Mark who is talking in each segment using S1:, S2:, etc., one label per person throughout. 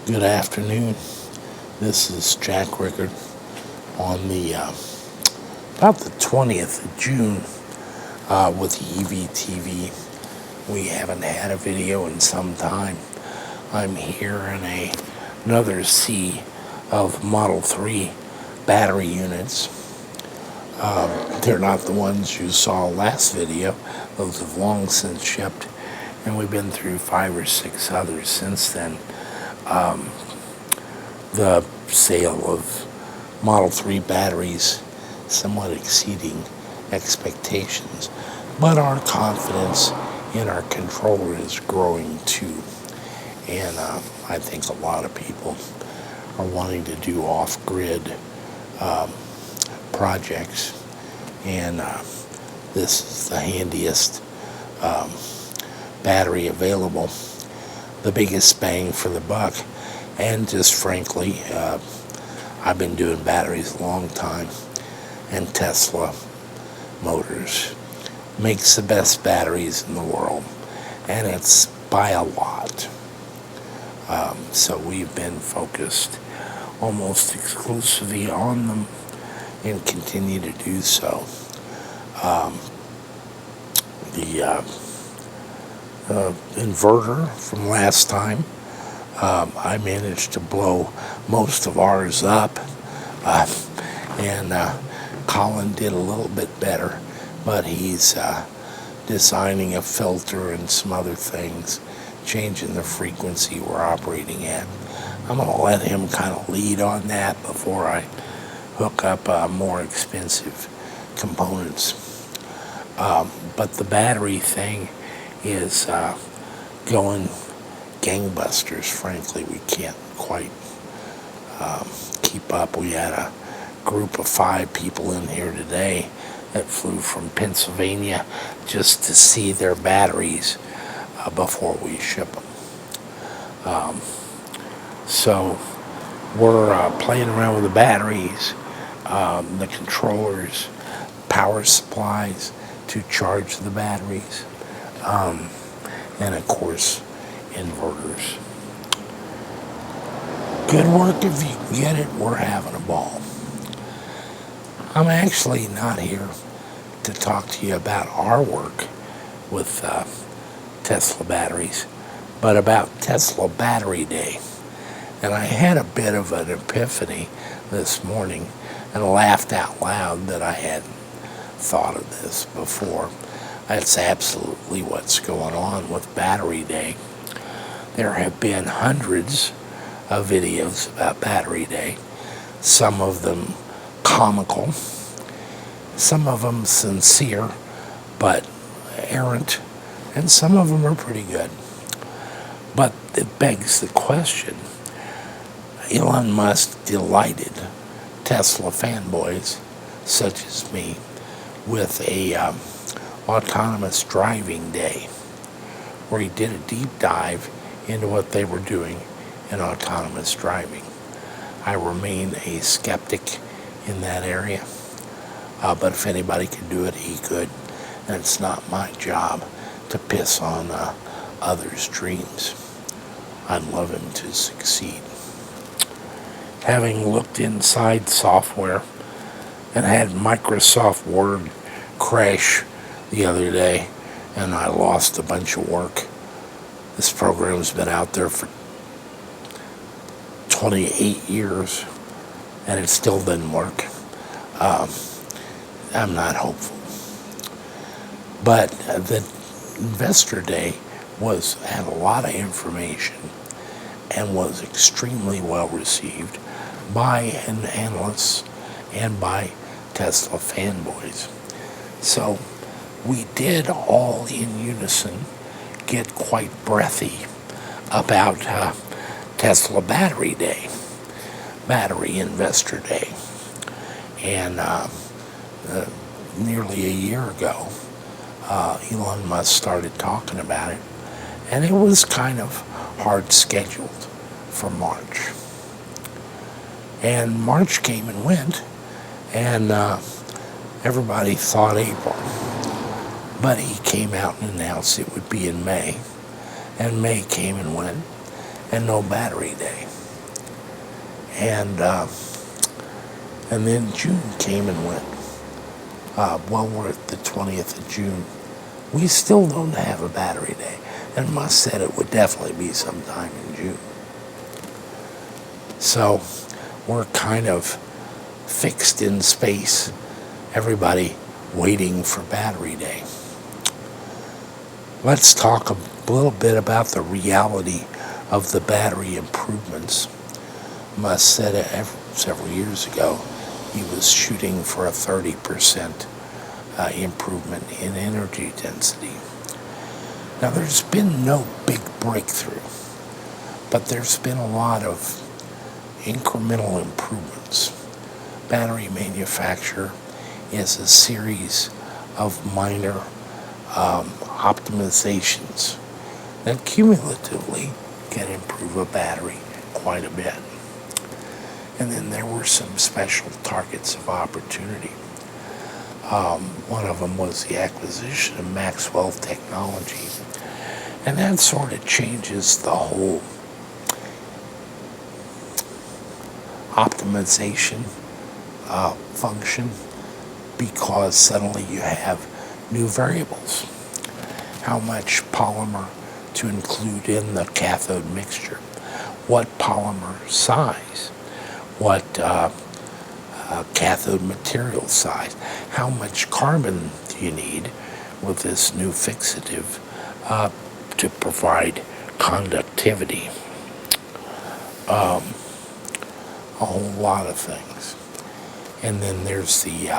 S1: Good afternoon. This is Jack Rickard on the about the 20th of June with the EVTV. We haven't had a video in some time. I'm here in another sea of Model 3 battery units. They're not the ones you saw last video. Those have long since shipped, and we've been through 5 or 6 others since then. The sale of Model 3 batteries somewhat exceeding expectations, but our confidence in our controller is growing too. And I think a lot of people are wanting to do off-grid projects, and this is the handiest battery available, the biggest bang for the buck. And just frankly, I've been doing batteries a long time, and Tesla Motors makes the best batteries in the world, and it's by a lot. So we've been focused almost exclusively on them and continue to do so. The inverter from last time, I managed to blow most of ours up, and Colin did a little bit better, but he's designing a filter and some other things, changing the frequency we're operating at. I'm going to let him kind of lead on that before I hook up more expensive components. But the battery thing is going gangbusters. Frankly, we can't quite keep up. We had a group of 5 people in here today that flew from Pennsylvania just to see their batteries before we ship them. So we're playing around with the batteries, the controllers, power supplies to charge the batteries, and of course inverters. Good work if you can get it. We're having a ball. I'm actually not here to talk to you about our work with Tesla batteries, but about Tesla Battery Day. And I had a bit of an epiphany this morning and laughed out loud that I hadn't thought of this before. That's absolutely what's going on with Battery Day. There have been hundreds of videos about Battery Day, some of them comical, some of them sincere but errant, and some of them are pretty good. But it begs the question, Elon Musk delighted Tesla fanboys such as me with a autonomous driving day, where he did a deep dive into what they were doing in autonomous driving. I remain a skeptic in that area, but if anybody could do it, he could, and it's not my job to piss on others' dreams. I'd love him to succeed. Having looked inside software and had Microsoft Word crash the other day, and I lost a bunch of work. This program's been out there for 28 years, and it still didn't work. I'm not hopeful. But the Investor Day had a lot of information and was extremely well received by analysts and by Tesla fanboys. So we did all in unison get quite breathy about Tesla Battery Day, Battery Investor Day. And nearly a year ago, Elon Musk started talking about it, and it was kind of hard scheduled for March. And March came and went, and everybody thought April. But he came out and announced it would be in May, and May came and went, and no Battery Day. And then June came and went. Well, we're at the 20th of June. We still don't have a battery day. And Musk said it would definitely be sometime in June. So we're kind of fixed in space. Everybody waiting for battery day. Let's talk a little bit about the reality of the battery improvements. Musk said several years ago he was shooting for a 30% improvement in energy density. Now, there's been no big breakthrough, but there's been a lot of incremental improvements. Battery manufacture is a series of minor optimizations that cumulatively can improve a battery quite a bit. And then there were some special targets of opportunity. One of them was the acquisition of Maxwell technology. And that sort of changes the whole optimization function, because suddenly you have new variables. How much polymer to include in the cathode mixture, what polymer size, what cathode material size, how much carbon do you need with this new fixative to provide conductivity. A whole lot of things. And then there's the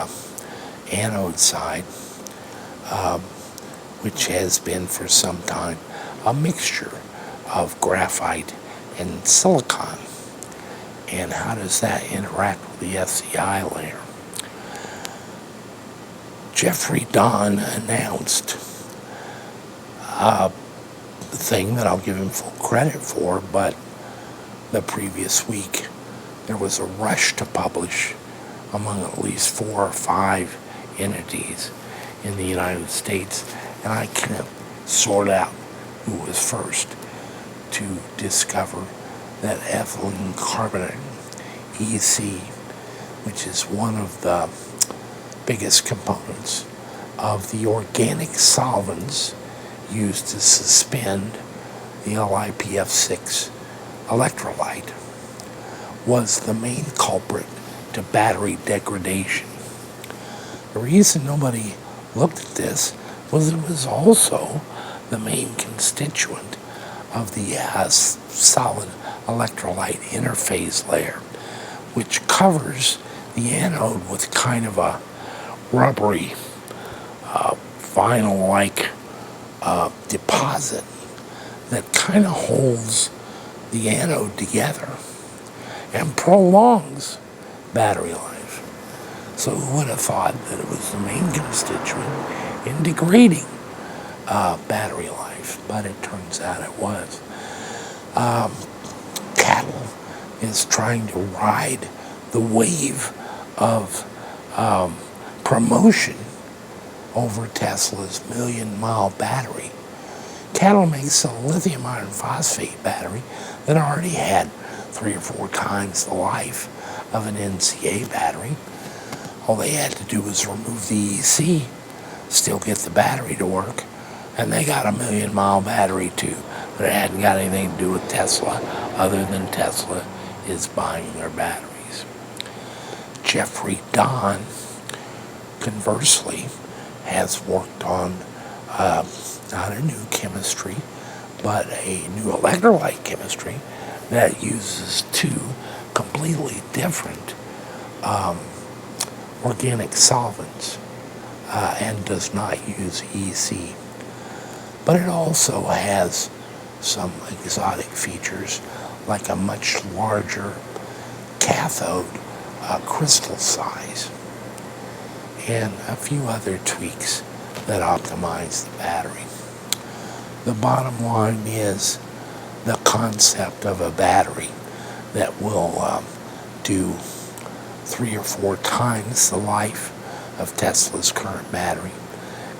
S1: anode side, which has been for some time a mixture of graphite and silicon. And how does that interact with the SCI layer? Jeffrey Don announced a thing that I'll give him full credit for, but the previous week there was a rush to publish among at least 4 or 5 entities in the United States, and I can't sort out who was first to discover that ethylene carbonate, EC, which is one of the biggest components of the organic solvents used to suspend the LiPF6 electrolyte, was the main culprit to battery degradation. The reason nobody looked at this was it was also the main constituent of the solid electrolyte interface layer, which covers the anode with kind of a rubbery, vinyl-like deposit that kind of holds the anode together and prolongs battery life. So who would have thought that it was the main constituent in degrading battery life? But it turns out it was. Cattle is trying to ride the wave of promotion over Tesla's million-mile battery. Cattle makes a lithium iron phosphate battery that already had 3 or 4 times the life of an NCA battery. All they had to do was remove the EC, still get the battery to work, and they got a million-mile battery too. But it hadn't got anything to do with Tesla, other than Tesla is buying their batteries. Jeffrey Don, conversely, has worked on not a new chemistry, but a new electrolyte chemistry that uses 2 completely different organic solvents and does not use EC. But it also has some exotic features, like a much larger cathode crystal size, and a few other tweaks that optimize the battery. The bottom line is the concept of a battery that will do 3 or 4 times the life of Tesla's current battery,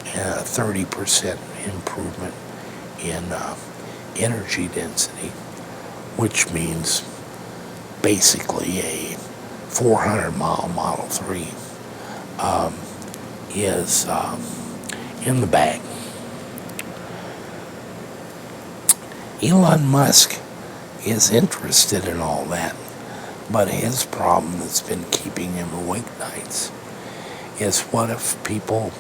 S1: and a 30% improvement in energy density, which means basically a 400-mile Model 3, is in the bag. Elon Musk is interested in all that, but his problem that's been keeping him awake nights is, what if people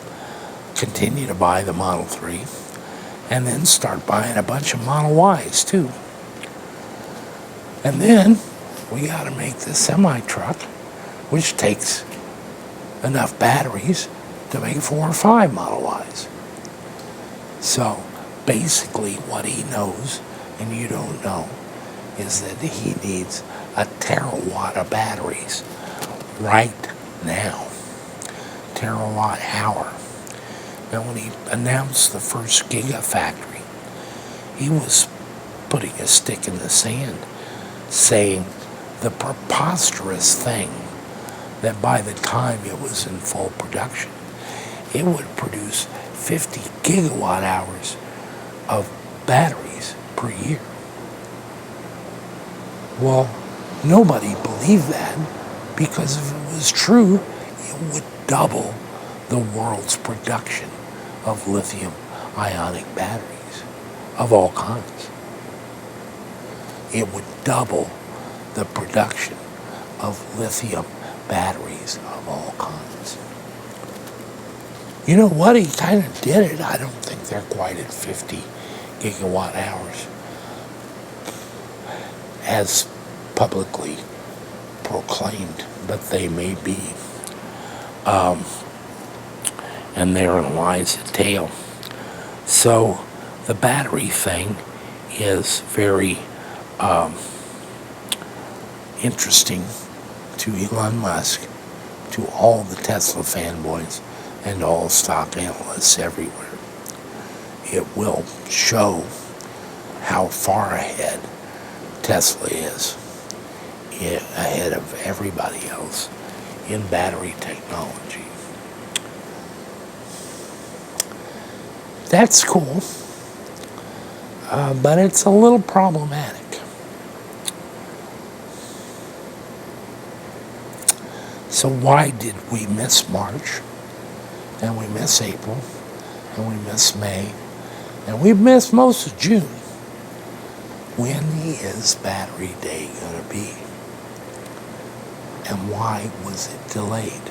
S1: continue to buy the Model 3 and then start buying a bunch of Model Ys too? And then we got to make the semi-truck, which takes enough batteries to make 4 or 5 Model Ys. So basically what he knows, and you don't know, is that he needs a terawatt of batteries right now. Terawatt hour. Now, when he announced the first gigafactory, he was putting a stick in the sand, saying the preposterous thing that by the time it was in full production, it would produce 50 gigawatt hours of batteries per year. Well, nobody believed that, because if it was true, it would double the world's production of lithium-ionic batteries of all kinds. It would double the production of lithium batteries of all kinds. You know what? He kind of did it. I don't think they're quite at 50 gigawatt hours as publicly proclaimed, but they may be. And therein lies the tale. So the battery thing is very interesting to Elon Musk, to all the Tesla fanboys, and all stock analysts everywhere. It will show how far ahead Tesla is, ahead of everybody else in battery technology. That's cool, but it's a little problematic. So why did we miss March, and we miss April, and we miss May, and we missed most of June? When is Battery Day going to be? And why was it delayed?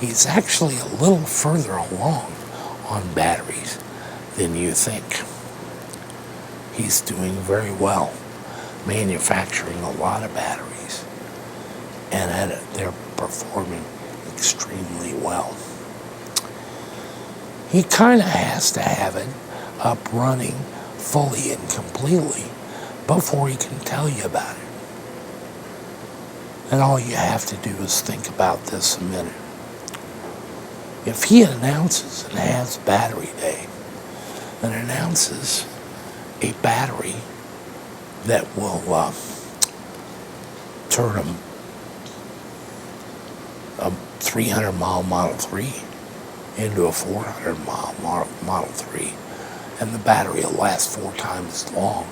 S1: He's actually a little further along on batteries than you think. He's doing very well, manufacturing a lot of batteries, and they're performing extremely well. He kind of has to have it up running fully and completely before he can tell you about it. And all you have to do is think about this a minute. If he announces and has Battery Day, and announces a battery that will turn a 300-mile Model 3 into a 400-mile Model 3, and the battery will last 4 times as long,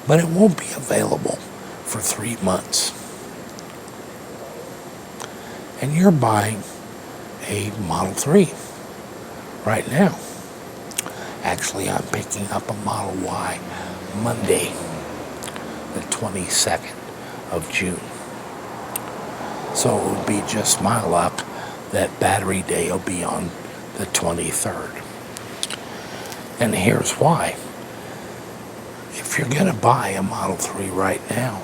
S1: but it won't be available for 3 months. And you're buying a Model 3 right now. Actually, I'm picking up a Model Y Monday, the 22nd of June. So it would be just my luck that Battery Day will be on the 23rd. And here's why. If you're going to buy a Model 3 right now,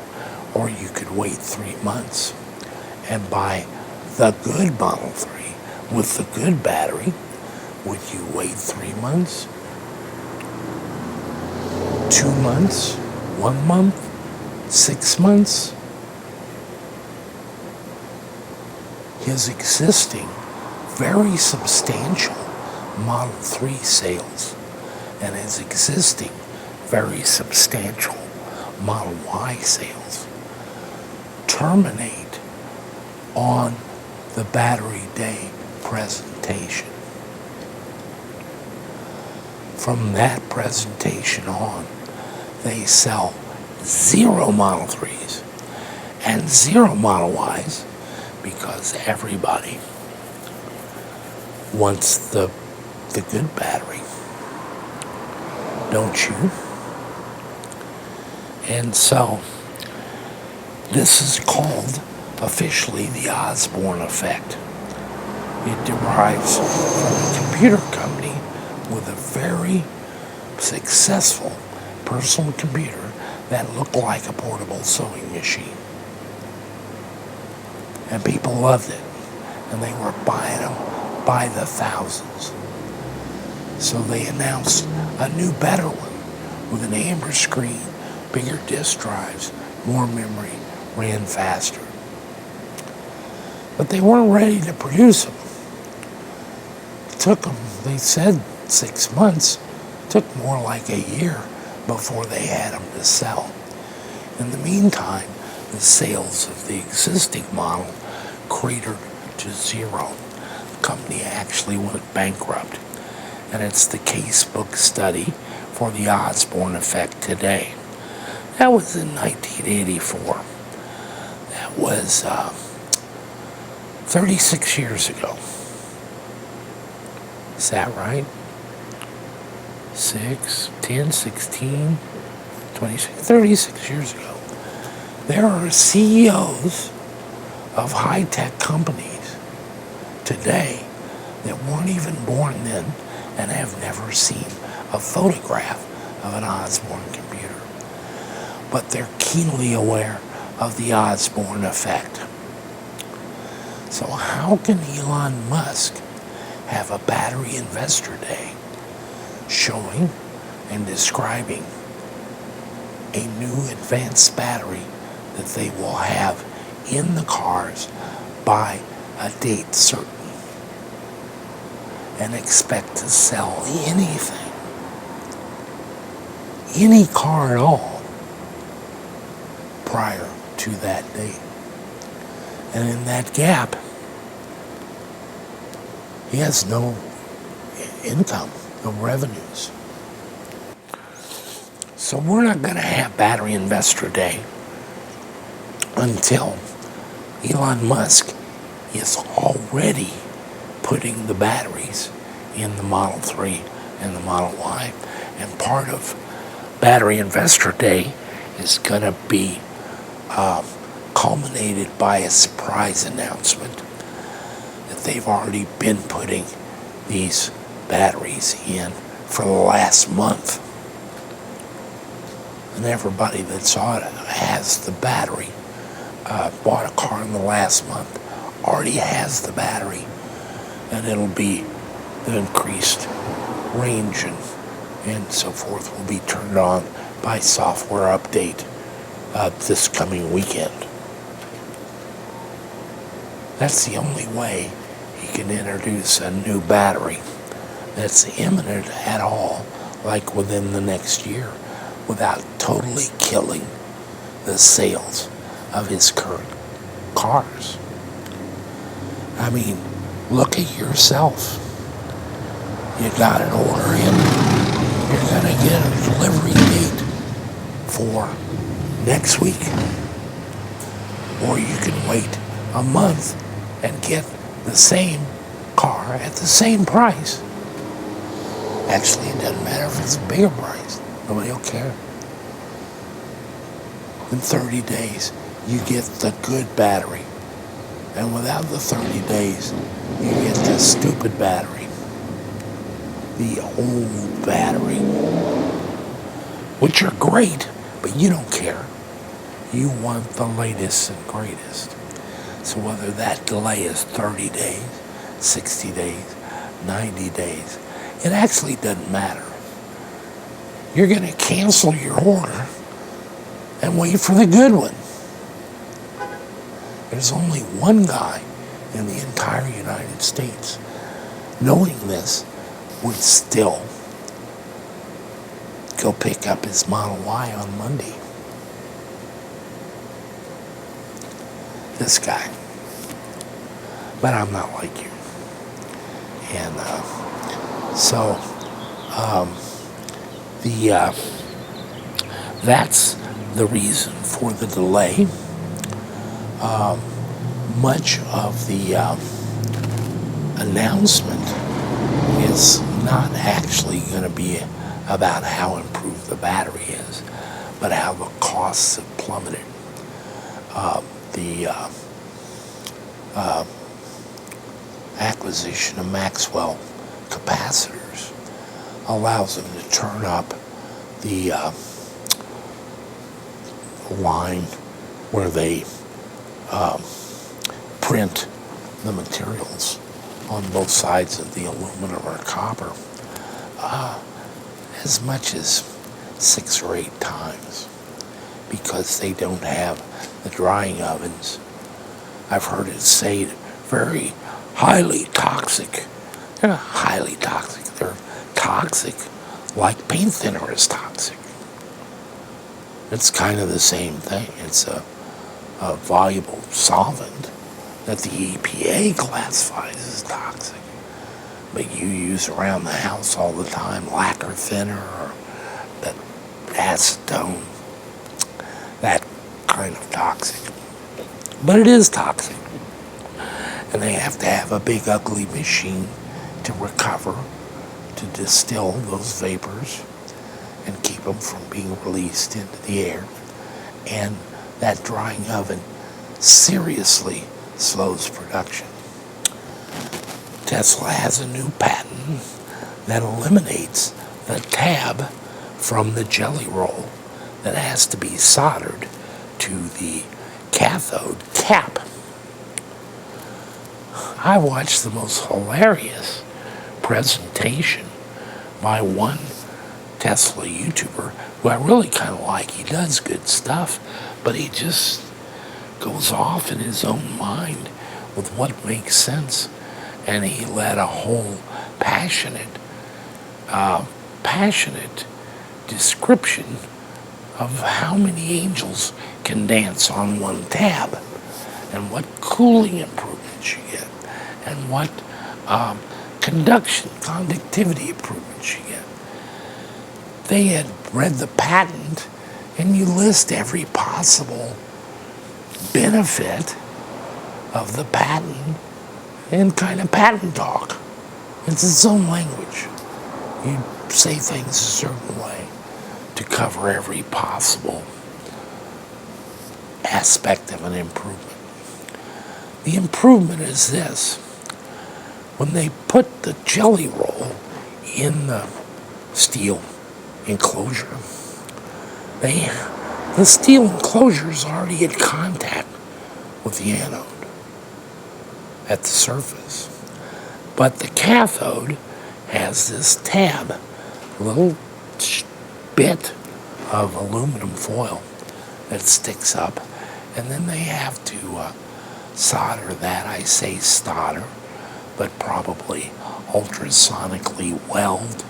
S1: or you could wait 3 months and buy the good Model 3 with the good battery, would you wait 3 months? 2 months? 1 month? 6 months? His existing, very substantial Model 3 sales and his existing, very substantial Model Y sales terminate on the Battery Day presentation. From that presentation on, they sell 0 Model 3s and 0 Model Ys because everybody wants the good battery, don't you? And so this is called officially the Osborn Effect. It derives from a computer company with a very successful personal computer that looked like a portable sewing machine. And people loved it, and they were buying them by the thousands. So they announced a new, better one with an amber screen, bigger disk drives, more memory, ran faster. But they weren't ready to produce them. It took them, they said, 6 months. It took more like a year before they had them to sell. In the meantime, the sales of the existing model cratered to 0. The company actually went bankrupt. And it's the casebook study for the Osborn Effect today. That was in 1984. That was 36 years ago. Is that right? 6, 10, 16, 26, 36 years ago. There are CEOs of high-tech companies today that weren't even born then and have never seen a photograph of an Osborn computer. But they're keenly aware of the Osborn Effect. So how can Elon Musk have a battery investor day showing and describing a new advanced battery that they will have in the cars by a date certain, and expect to sell anything, any car at all, prior to that date? And in that gap, he has no income, no revenues. So we're not going to have Battery Investor Day until Elon Musk is already putting the batteries in the Model 3 and the Model Y. And part of Battery Investor Day is going to be culminated by a surprise announcement that they've already been putting these batteries in for the last month. And everybody that saw it has the battery, bought a car in the last month, already has the battery, and it'll be the increased range and so forth will be turned on by software update this coming weekend. That's the only way he can introduce a new battery that's imminent at all, like within the next year, without totally killing the sales of his current cars. I mean, look at yourself. You got an order in, you're going to get a delivery date for next week. Or you can wait a month and get the same car at the same price. Actually, it doesn't matter if it's a bigger price. Nobody will care. In 30 days, you get the good battery. And without the 30 days, you get the stupid battery. The old battery. Which are great, but you don't care. You want the latest and greatest. So whether that delay is 30 days, 60 days, 90 days, it actually doesn't matter. You're going to cancel your order and wait for the good one. There's only one guy in the entire United States, knowing this, would still go pick up his Model Y on Monday. This guy. But I'm not like you. And That's the reason for the delay. Much of the announcement is not actually going to be about how improved the battery is, but how the costs have plummeted. The acquisition of Maxwell capacitors allows them to turn up the line where they print the materials on both sides of the aluminum or copper as much as 6 or 8 times, because they don't have the drying ovens. I've heard it say very highly toxic. They're not highly toxic. They're toxic like paint thinner is toxic. It's kind of the same thing. It's a valuable solvent that the EPA classifies as toxic, but you use around the house all the time, lacquer thinner or that acetone, that kind of toxic. But it is toxic, and they have to have a big ugly machine to recover, to distill those vapors and keep them from being released into the air. And that drying oven seriously slows production. Tesla has a new patent that eliminates the tab from the jelly roll that has to be soldered to the cathode cap. I watched the most hilarious presentation by one Tesla YouTuber who I really kind of like. He does good stuff, but he just goes off in his own mind with what makes sense. And he led a whole passionate description of how many angels can dance on one tab, and what cooling improvements you get, and what conductivity improvements you get. They had read the patent, and you list every possible benefit of the patent in kind of patent talk. It's its own language. You say things a certain way to cover every possible aspect of an improvement. The improvement is this: when they put the jelly roll in the steel enclosure, the steel enclosure is already in contact with the anode at the surface. But the cathode has this tab, a little bit of aluminum foil that sticks up, and then they have to solder that. I say solder, but probably ultrasonically weld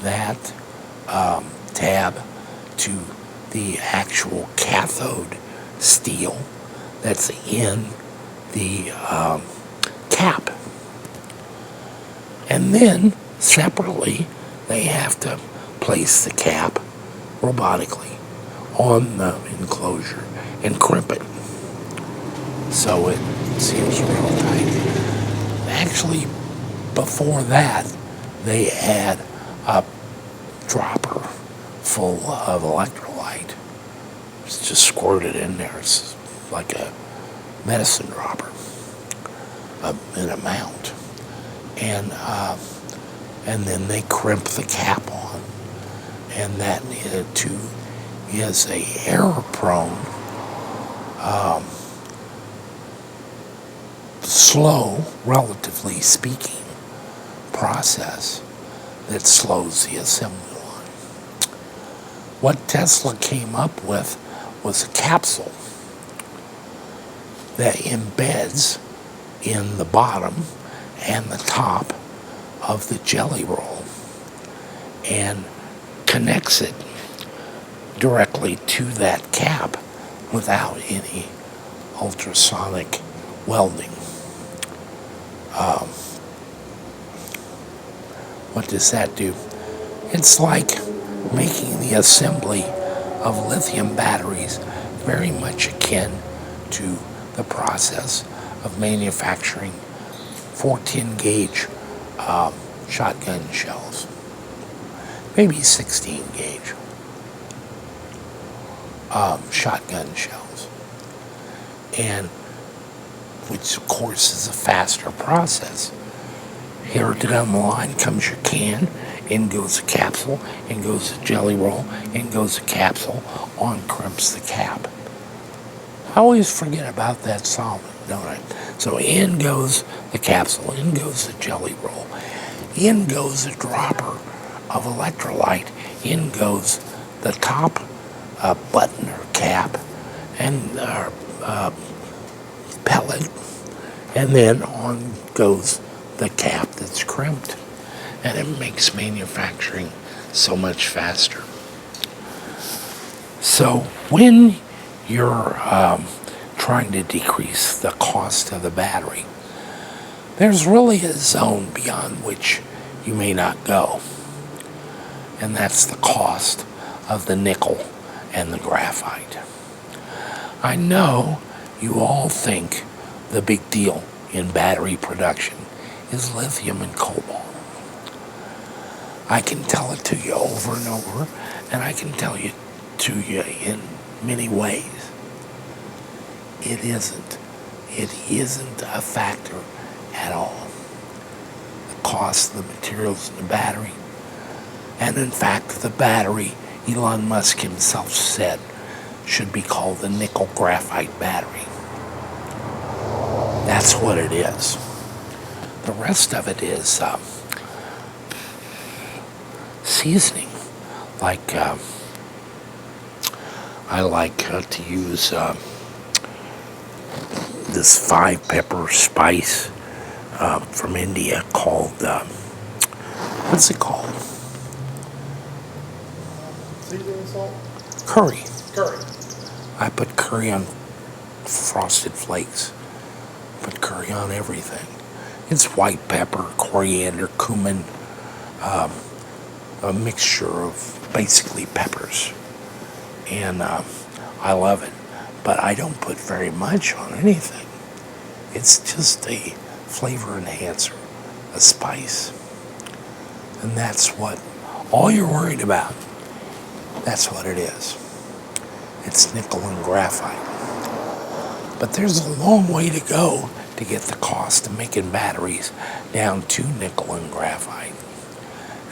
S1: that tab to the actual cathode steel that's in the cap. And then, separately, they have to place the cap robotically on the enclosure and crimp it so it seals real tight. Actually, before that, they add a dropper full of electrolyte. It's just squirted in there. It's like a medicine dropper, an amount. And then they crimp the cap on. And that, too, is a error-prone, slow, relatively speaking, process that slows the assembly line. What Tesla came up with was a capsule that embeds in the bottom and the top of the jelly roll and connects it directly to that cap without any ultrasonic welding. What does that do? It's like making the assembly of lithium batteries very much akin to the process of manufacturing 14 gauge shotgun shells, maybe 16 gauge shotgun shells, and which of course is a faster process. Here down the line comes your can, in goes the capsule, in goes the jelly roll, in goes the capsule, on crimps the cap. I always forget about that solvent, don't I? So in goes the capsule, in goes the jelly roll, in goes a dropper of electrolyte, in goes the top button or cap, and pellet, and then on goes the cap that's crimped. And it makes manufacturing so much faster. So when you're trying to decrease the cost of the battery, there's really a zone beyond which you may not go. And that's the cost of the nickel and the graphite. I know you all think the big deal in battery production is lithium and cobalt. I can tell it to you over and over, and I can tell it to you in many ways. It isn't. It isn't a factor at all. The cost of the materials in the battery, and in fact the battery, Elon Musk himself said, should be called the nickel graphite battery. That's what it is. The rest of it is seasoning. Like I like to use this 5-pepper spice from India called what's it called?
S2: Seasoning salt?
S1: Curry.
S2: Curry.
S1: I put curry on frosted flakes. Put curry on everything. It's white pepper, coriander, cumin, a mixture of basically peppers. And I love it. But I don't put very much on anything. It's just a flavor enhancer, a spice. And that's what, all you're worried about, that's what it is. It's nickel and graphite. But there's a long way to go to get the cost of making batteries down to nickel and graphite.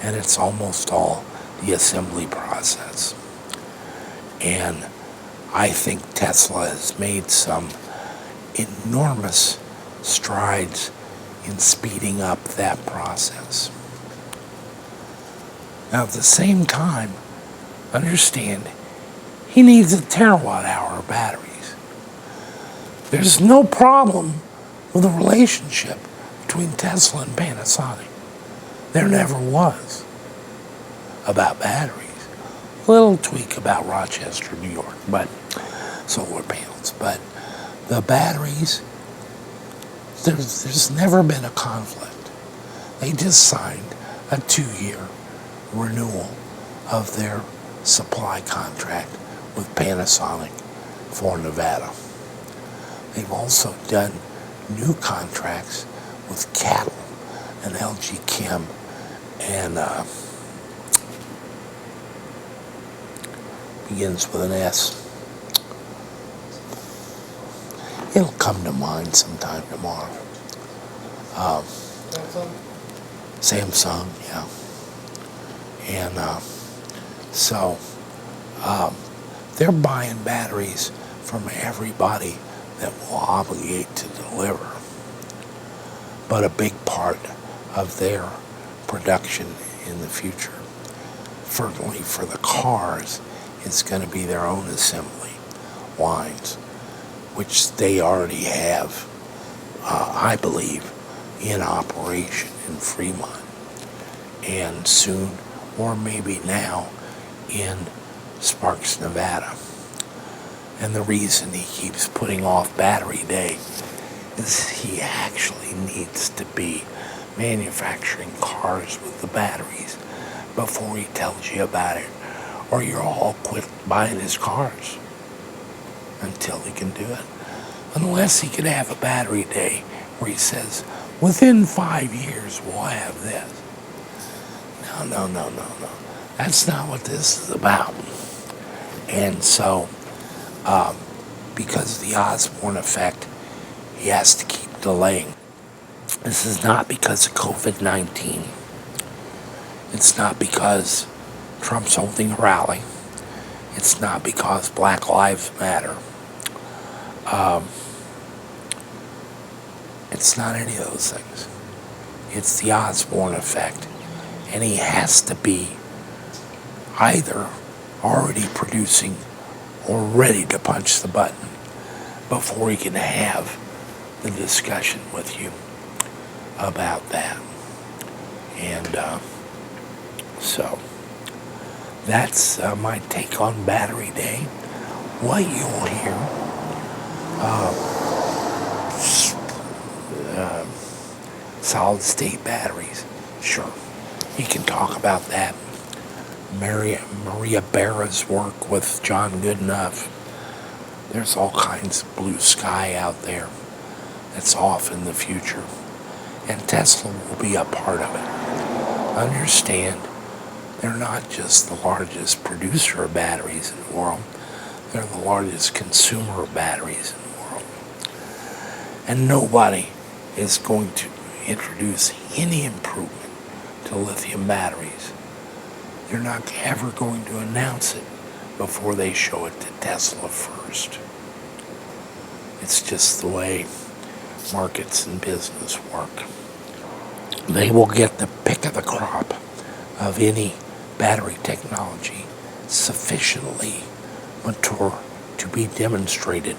S1: And it's almost all the assembly process. And I think Tesla has made some enormous strides in speeding up that process. Now, at the same time, understand, he needs a terawatt hour of batteries. There's no problem with the relationship between Tesla and Panasonic. There never was about batteries. A little tweak about Rochester, New York, but solar panels. But the batteries, there's never been a conflict. They just signed a 2-year renewal of their supply contract with Panasonic for Nevada. They've also done new contracts with Cattle and LG Chem and begins with an S. It'll come to mind sometime tomorrow. Samsung, yeah. And so they're buying batteries from everybody that will obligate to deliver. But a big part of their production in the future, certainly for the cars, is going to be their own assembly lines, which they already have, I believe, in operation in Fremont, and soon, or maybe now, in Sparks, Nevada. And the reason he keeps putting off Battery Day is he actually needs to be manufacturing cars with the batteries before he tells you about it or you'll all quit buying his cars until he can do it. Unless he can have a battery day where he says, within 5 years we'll have this. No. That's not what this is about. And so, because of the Osborn Effect, he has to keep delaying. This is not because of COVID-19. It's not because Trump's holding a rally. It's not because Black Lives Matter. It's not any of those things. It's the Osborn Effect. And he has to be either already producing or ready to punch the button before he can have the discussion with you about that. And so that's my take on Battery Day. What you'll hear, solid state batteries, sure, he can talk about that. Maria Barra's work with John Goodenough. There's all kinds of blue sky out there that's off in the future, and Tesla will be a part of it. Understand, they're not just the largest producer of batteries in the world, they're the largest consumer of batteries in the world. And nobody is going to introduce any improvement to lithium batteries. They're not ever going to announce it before they show it to Tesla first. It's just the way markets and business work. They will get the pick of the crop of any battery technology sufficiently mature to be demonstrated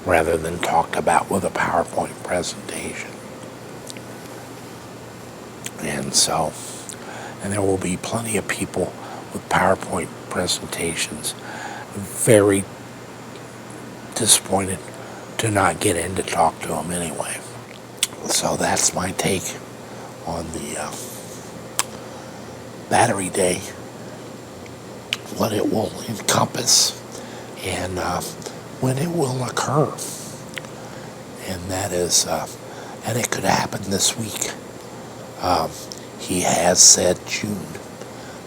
S1: rather than talked about with a PowerPoint presentation. And there will be plenty of people with PowerPoint presentations very disappointed to not get in to talk to them anyway. So that's my take on the Battery Day, what it will encompass, and when it will occur. And that is, and it could happen this week. He has said June,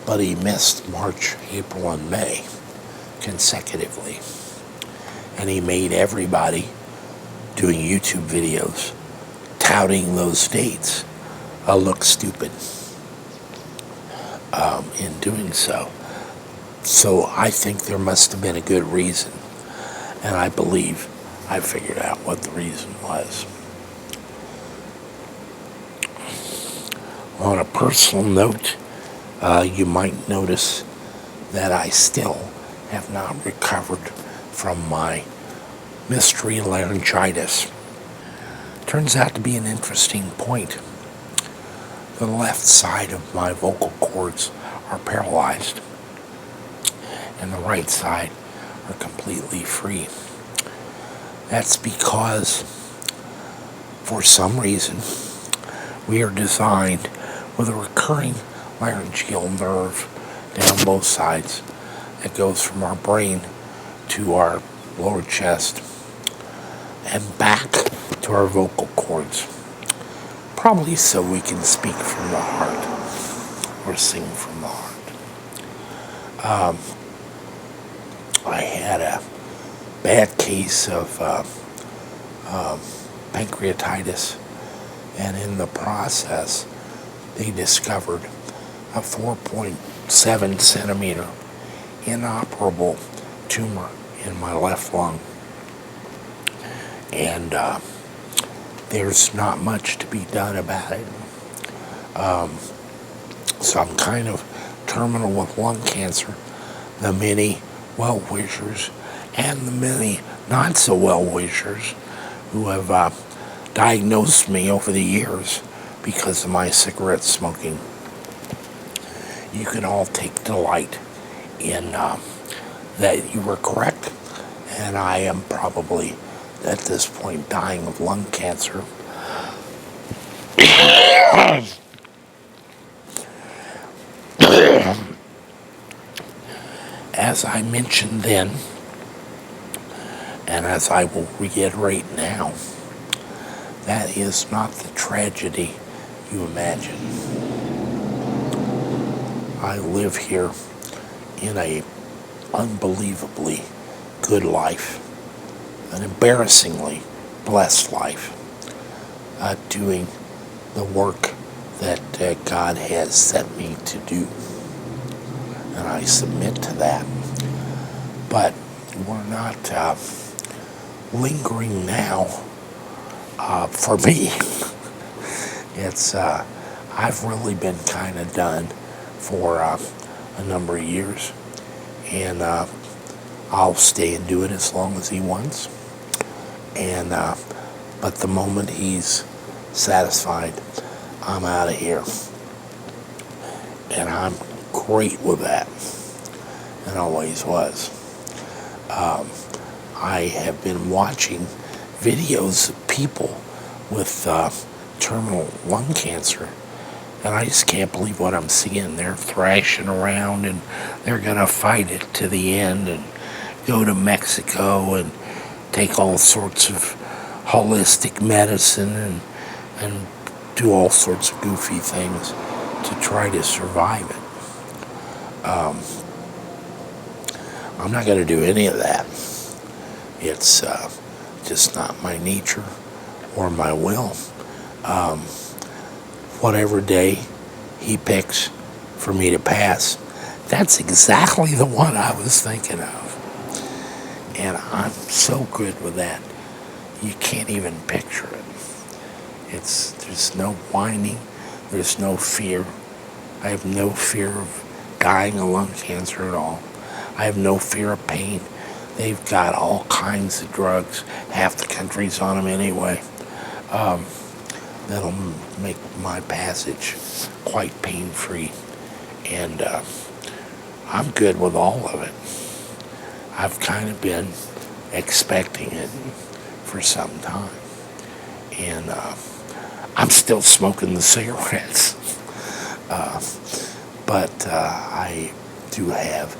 S1: but he missed March, April, and May consecutively. And he made everybody doing YouTube videos touting those dates look stupid in doing so. So I think there must have been a good reason. And I believe I figured out what the reason was. On a personal note, you might notice that I still have not recovered from my mystery laryngitis. Turns out to be an interesting point. The left side of my vocal cords are paralyzed, and the right side are completely free. That's because, for some reason, we are designed with a recurring laryngeal nerve down both sides that goes from our brain to our lower chest and back to our vocal cords. Probably so we can speak from the heart or sing from the heart. I had a bad case of pancreatitis, and in the process they discovered a 4.7 centimeter inoperable tumor in my left lung. And there's not much to be done about it. So I'm kind of terminal with lung cancer. The many well-wishers and the many not-so-well-wishers who have diagnosed me over the years because of my cigarette smoking. You can all take delight in that you were correct, and I am probably at this point dying of lung cancer. as I mentioned then, and as I will reiterate now, that is not the tragedy you imagine. I live here in a unbelievably good life, an embarrassingly blessed life, doing the work that God has set me to do. And I submit to that. But we're not lingering now for me. It's I've really been kind of done for a number of years, and I'll stay and do it as long as he wants. And but the moment he's satisfied, I'm out of here, and I'm great with that, and always was. I have been watching videos of people with terminal lung cancer, and I just can't believe what I'm seeing. They're thrashing around, and they're going to fight it to the end and go to Mexico and take all sorts of holistic medicine and do all sorts of goofy things to try to survive it. I'm not going to do any of that. It's just not my nature or my will. Whatever day he picks for me to pass, that's exactly the one I was thinking of. And I'm so good with that. You can't even picture it. There's no whining, there's no fear. I have no fear of dying of lung cancer at all. I have no fear of pain. They've got all kinds of drugs. Half the country's on them anyway. That'll make my passage quite pain-free. And I'm good with all of it. I've kind of been expecting it for some time. And I'm still smoking the cigarettes. But I do have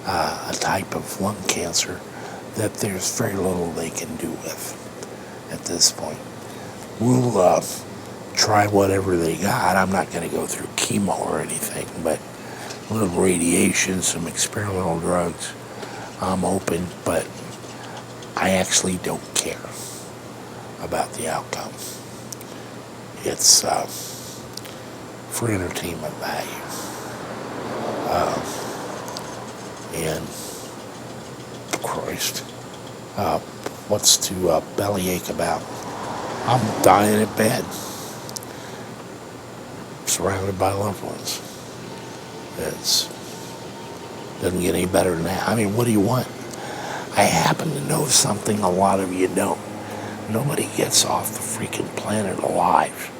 S1: a type of lung cancer that there's very little they can do with at this point. We'll try whatever they got. I'm not going to go through chemo or anything, but a little radiation, some experimental drugs. I'm open, but I actually don't care about the outcome. It's for entertainment value. And Christ, what's to bellyache about? I'm dying in bed, surrounded by loved ones. Doesn't get any better than that. I mean, what do you want? I happen to know something a lot of you don't. Nobody gets off the freaking planet alive.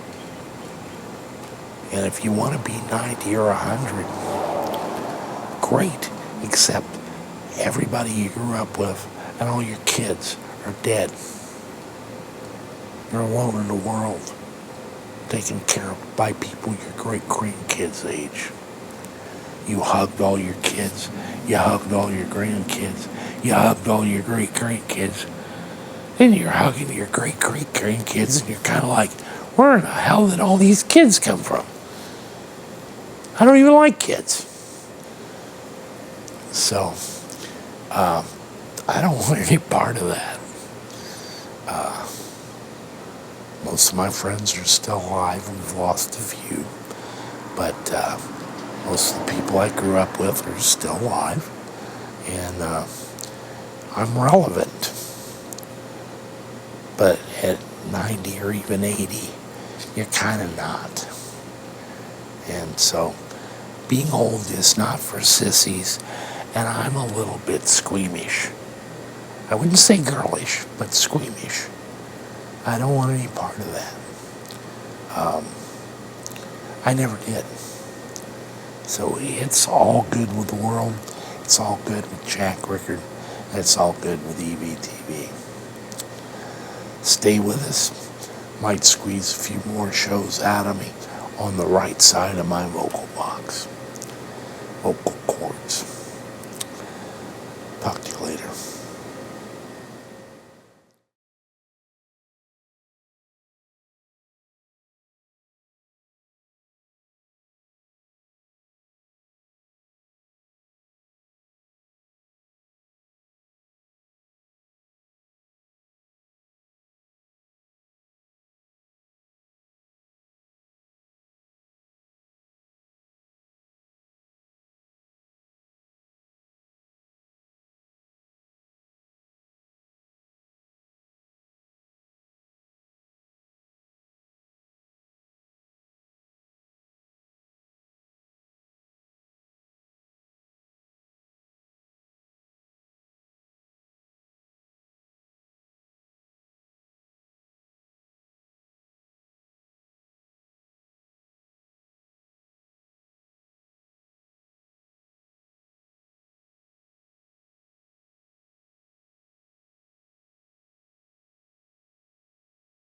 S1: And if you want to be 90 or 100, great, except everybody you grew up with and all your kids are dead. You're alone in the world, taken care of by people your great-grandkids' age. You hugged all your kids. You hugged all your grandkids. You hugged all your great-grandkids. Then you're hugging your great-great-grandkids, and you're kind of like, where in the hell did all these kids come from? I don't even like kids. So, I don't want any part of that. Most of my friends are still alive. We've lost a few. But most of the people I grew up with are still alive. And I'm relevant. But at 90 or even 80, you're kind of not. And so, being old is not for sissies, and I'm a little bit squeamish. I wouldn't say girlish, but squeamish. I don't want any part of that. I never did. So it's all good with the world. It's all good with Jack Rickard. And it's all good with EVTV. Stay with us. Might squeeze a few more shows out of me on the right side of my vocal box. Vocal